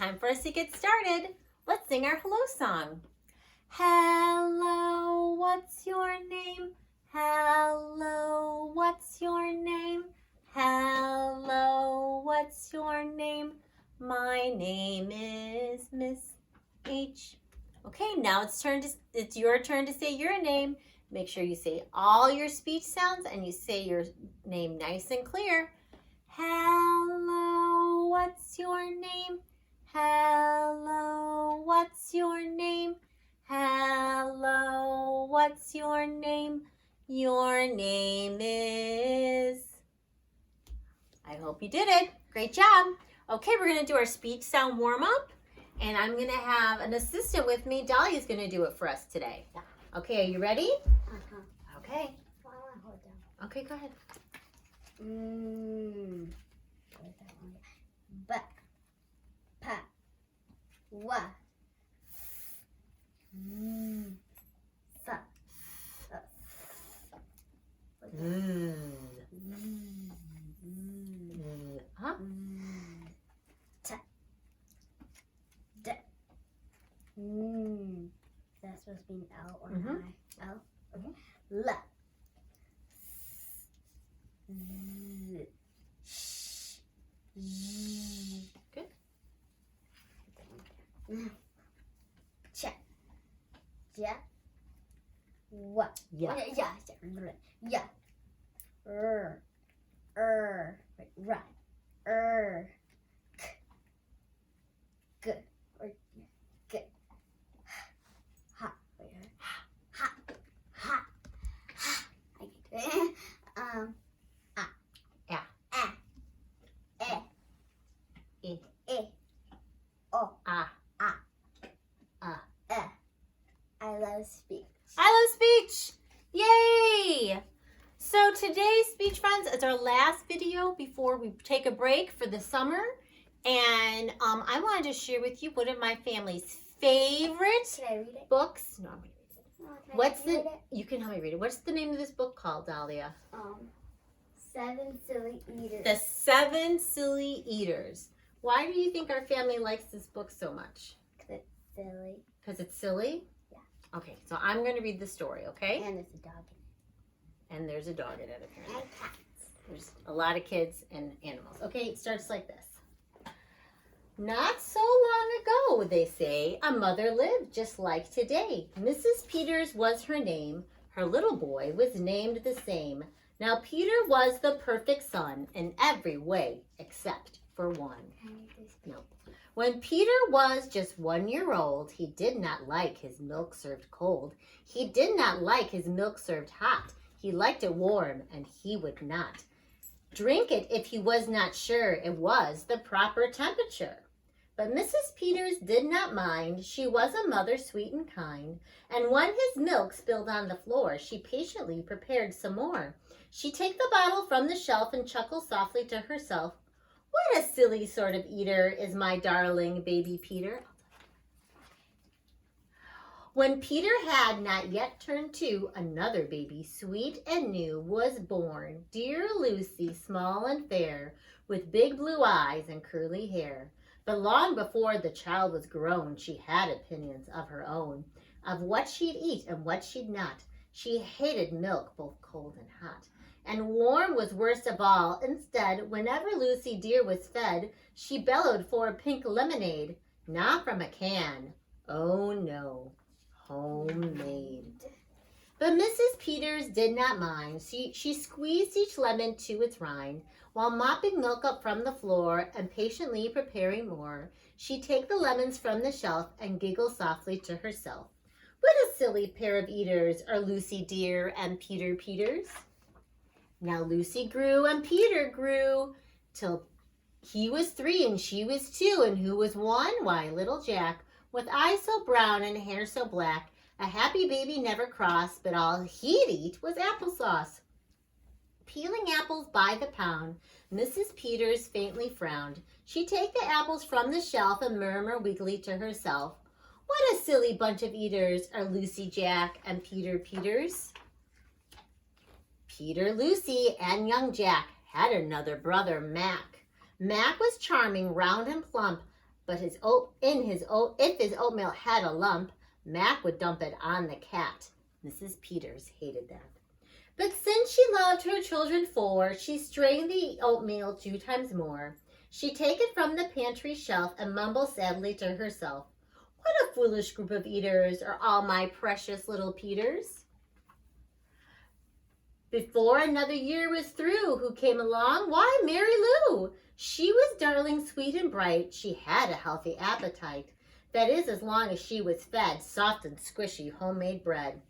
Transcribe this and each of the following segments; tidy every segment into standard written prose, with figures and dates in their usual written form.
time for us to get started. Let's sing our hello song. Hello, what's your name? Hello, what's your name? Hello, what's your name? My name is Miss H. Okay, now it's your turn to say your name. Make sure you say all your speech sounds and you say your name nice and clear. Hello, what's your name? Hello, what's your name? Hello, what's your name? Your name is... I hope you did it. Great job. Okay, we're going to do our speech sound warm-up, and I'm going to have an assistant with me. Dahlia's going to do it for us today. Okay, are you ready? Uh-huh. Okay. Hold on. Okay, go ahead. Ba, pa, wa, sa, Huh? ta, da. That's supposed to be an L or an I. L. Okay. La. Z. Sh. Z. Good. Cha. Ja. Wa. Yeah. Ja. Ja. Right. K. G. Or G. Ha. Ha. Ha. Ha. I get it. I love speech. I love speech. Yay! So today's speech, friends, is our last video before we take a break for the summer. And I wanted to share with you one of my family's favorite Can I read it? books. No, I'm going to read it. Oh, can I What's read the... it? You can help me read it. What's the name of this book called, Dahlia? 7 Silly Eaters. The 7 Silly Eaters. Why do you think our family likes this book so much? Because it's silly. Because it's silly? Yeah. Okay, so I'm going to read the story, okay? And there's a dog in And there's a dog in it, it. apparently. And cats. There's a lot of kids and animals. Okay, it starts like this. Not so long ago, they say, a mother lived just like today. Mrs. Peters was her name. Her little boy was named the same. Now Peter was the perfect son in every way except for one. No. When Peter was just 1 year old, he did not like his milk served cold. He did not like his milk served hot. He liked it warm, and he would not drink it if he was not sure it was the proper temperature. But Mrs. Peters did not mind. She was a mother sweet and kind, and when his milk spilled on the floor, she patiently prepared some more. She'd take the bottle from the shelf and chuckle softly to herself. What a silly sort of eater is my darling baby Peter. When Peter had not yet turned 2, another baby, sweet and new, was born. Dear Lucy, small and fair, with big blue eyes and curly hair. But long before the child was grown, she had opinions of her own, of what she'd eat and what she'd not. She hated milk, both cold and hot. And warm was worst of all. Instead, whenever Lucy dear was fed, she bellowed for a pink lemonade, not from a can. Oh no. Homemade. But Mrs. Peters did not mind. She squeezed each lemon to its rind, while mopping milk up from the floor and patiently preparing more. She'd take the lemons from the shelf and giggle softly to herself. What a silly pair of eaters are Lucy dear and Peter Peters. Now Lucy grew and Peter grew, till he was 3 and she was 2, and who was 1? Why, little Jack, with eyes so brown and hair so black, a happy baby never crossed, but all he'd eat was applesauce. Peeling apples by the pound, Mrs. Peters faintly frowned. She'd take the apples from the shelf and murmur weakly to herself, what a silly bunch of eaters are Lucy Jack and Peter Peters. Peter, Lucy, and young Jack had another brother, Mac. Mac was charming, round and plump, But if his oatmeal had a lump, Mac would dump it on the cat. Mrs. Peters hated that. But since she loved her children four, she strained the oatmeal 2 times more. She'd take it from the pantry shelf and mumble sadly to herself, "What a foolish group of eaters are all my precious little Peters." Before another year was through, who came along? Why, Mary Lou. She was darling, sweet and bright. She had a healthy appetite. That is, as long as she was fed soft and squishy homemade bread.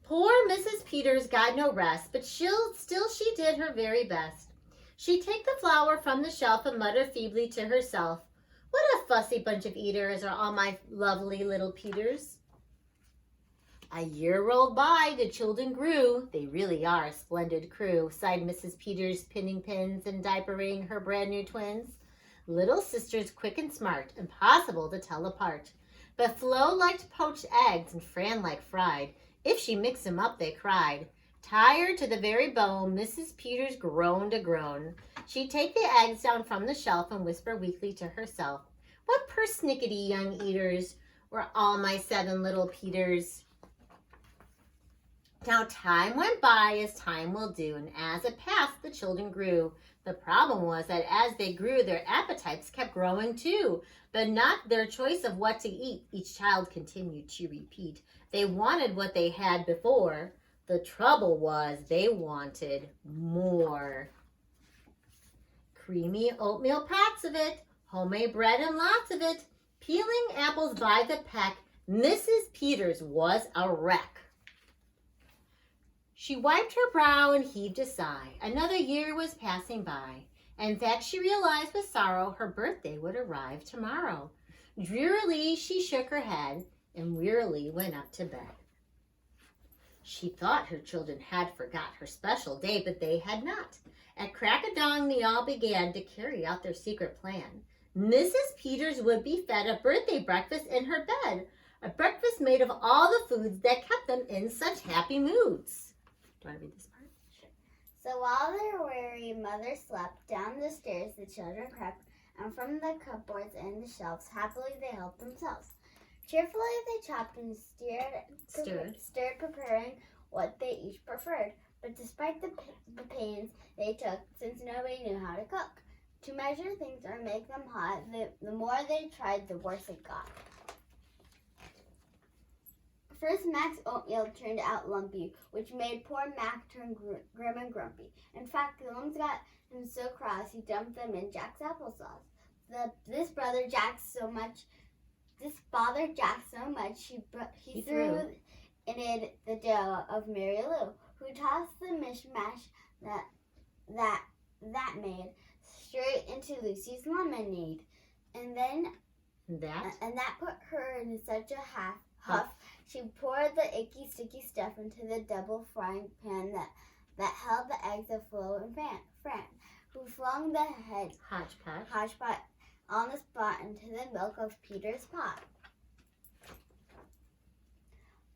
Poor Mrs. Peters got no rest, but still she did her very best. She'd take the flour from the shelf and mutter feebly to herself, "What a fussy bunch of eaters are all my lovely little Peters." A year rolled by, the children grew. They really are a splendid crew, sighed Mrs. Peters, pinning pins and diapering her brand new twins. Little sisters quick and smart, impossible to tell apart. But Flo liked poached eggs and Fran liked fried. If she mixed them up, they cried. Tired to the very bone, Mrs. Peters groaned a groan. She'd take the eggs down from the shelf and whisper weakly to herself, "What persnickety young eaters were all my 7 little Peters." Now time went by as time will do, and as it passed, the children grew. The problem was that as they grew, their appetites kept growing too, but not their choice of what to eat. Each child continued to repeat. They wanted what they had before. The trouble was they wanted more. Creamy oatmeal pots of it, homemade bread and lots of it, peeling apples by the peck. Mrs. Peters was a wreck. She wiped her brow and heaved a sigh. Another year was passing by. In fact, she realized with sorrow her birthday would arrive tomorrow. Drearily, she shook her head and wearily went up to bed. She thought her children had forgot her special day, but they had not. At crack of dawn, they all began to carry out their secret plan. Mrs. Peters would be fed a birthday breakfast in her bed, a breakfast made of all the foods that kept them in such happy moods. Do you want to read this part? Sure. So while their weary mother slept, down the stairs the children crept, and from the cupboards and the shelves happily they helped themselves. Cheerfully they chopped and stirred, preparing what they each preferred. But despite the pains they took, since nobody knew how to cook, to measure things or make them hot, the more they tried, the worse it got. First, Mac's oatmeal turned out lumpy, which made poor Mac turn grim and grumpy. In fact, the lumps got him so cross he dumped them in Jack's applesauce. This bothered Jack so much, he threw in it the dough of Mary Lou, who tossed the mishmash that made straight into Lucy's lemonade, and that put her in such a huff. She poured the icky, sticky stuff into the double frying pan that held the eggs of Flo and Fran, who flung the hodgepodge on the spot into the milk of Peter's pot.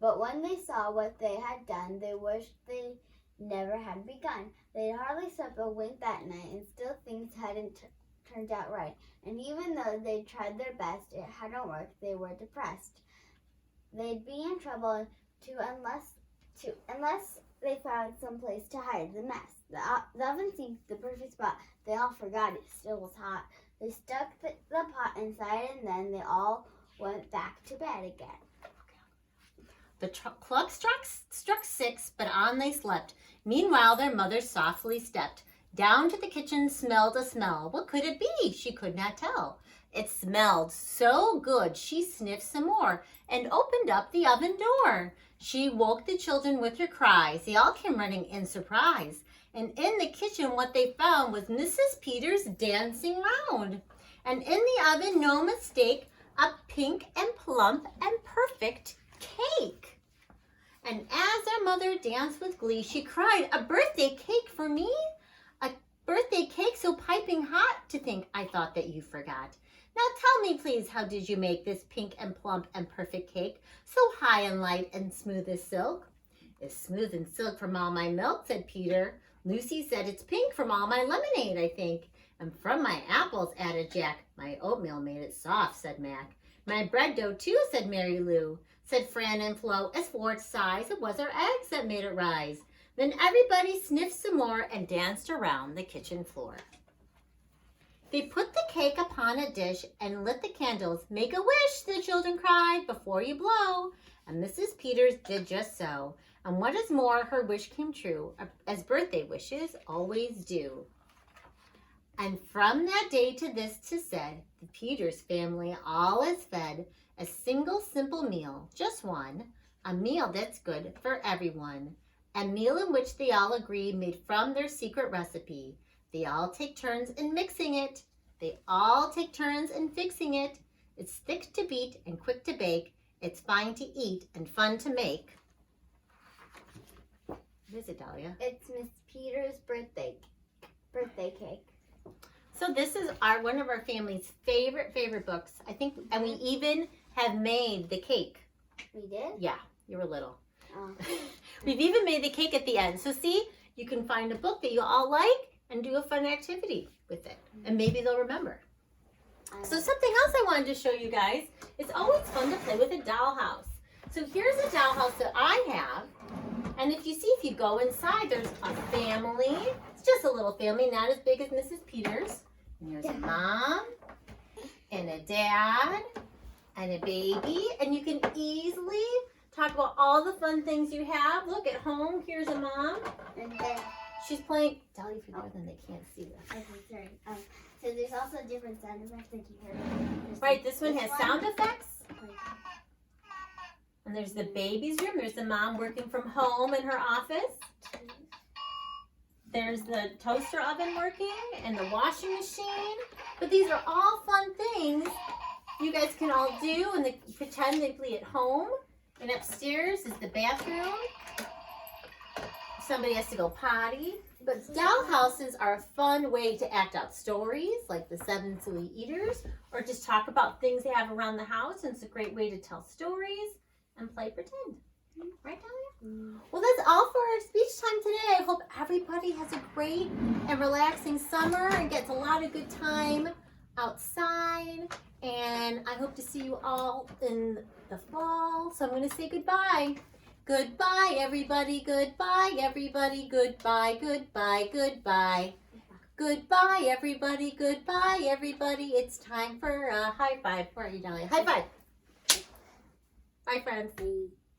But when they saw what they had done, they wished they never had begun. They'd hardly slept a wink that night, and still things hadn't turned out right. And even though they tried their best, it hadn't worked. They were depressed. They'd be in trouble unless they found some place to hide the mess. The oven seemed the perfect spot. They all forgot it still was hot. They stuck the pot inside, and then they all went back to bed again. The clock struck 6, but on they slept. Meanwhile, their mother softly stepped. Down to the kitchen smelled a smell. What could it be? She could not tell. It smelled so good, she sniffed some more and opened up the oven door. She woke the children with her cries. They all came running in surprise. And in the kitchen, what they found was Mrs. Peters dancing round. And in the oven, no mistake, a pink and plump and perfect cake. And as their mother danced with glee, she cried, "A birthday cake for me? A birthday cake so piping hot to think I thought that you forgot. Now tell me, please, how did you make this pink and plump and perfect cake, so high and light and smooth as silk?" "It's smooth and silk from all my milk," said Peter. "Lucy said it's pink from all my lemonade, I think. And from my apples, added Jack. My oatmeal made it soft, said Mac. My bread dough, too, said Mary Lou. Said Fran and Flo, as for its size, it was our eggs that made it rise. Then everybody sniffed some more and danced around the kitchen floor. They put the cake upon a dish and lit the candles. Make a wish, the children cried, before you blow. And Mrs. Peters did just so. And what is more, her wish came true, as birthday wishes always do. And from that day to this 'tis said, the Peters family all is fed a single simple meal, just one, a meal that's good for everyone. A meal in which they all agree made from their secret recipe. They all take turns in mixing it. They all take turns in fixing it. It's thick to beat and quick to bake. It's fine to eat and fun to make. What is it, Dahlia? It's Miss Peters' birthday cake. So this is one of our family's favorite books. I think, and we even have made the cake. We did? Yeah, you were little. Oh. We've even made the cake at the end. So see, you can find a book that you all like and do a fun activity with it. And maybe they'll remember. So something else I wanted to show you guys, it's always fun to play with a dollhouse. So here's a dollhouse that I have. And if you go inside, there's a family. It's just a little family, not as big as Mrs. Peters. And there's a mom and a dad and a baby. And you can easily talk about all the fun things you have. Look at home. Here's a mom. And then, She's playing. Dolly, if you go, then they can't see that. okay, sorry. So there's also different sound effects that you heard. There's Right, this one has sound effects. Like, And there's the baby's room. There's the mom working from home in her office. There's the toaster oven working and the washing machine. But these are all fun things you guys can all do and pretend to be at home. And upstairs is the bathroom. Somebody has to go potty. But dollhouses are a fun way to act out stories like the 7 Silly Eaters, or just talk about things they have around the house. And it's a great way to tell stories and play pretend. Right, Dahlia? Well, that's all for our speech time today. I hope everybody has a great and relaxing summer and gets a lot of good time outside. And I hope to see you all in the fall. So I'm going to say goodbye. Goodbye, everybody. Goodbye, everybody. Goodbye, goodbye, goodbye. Goodbye, everybody. Goodbye, everybody. It's time for a high five. Where are you, Dahlia? High five. Bye, friends.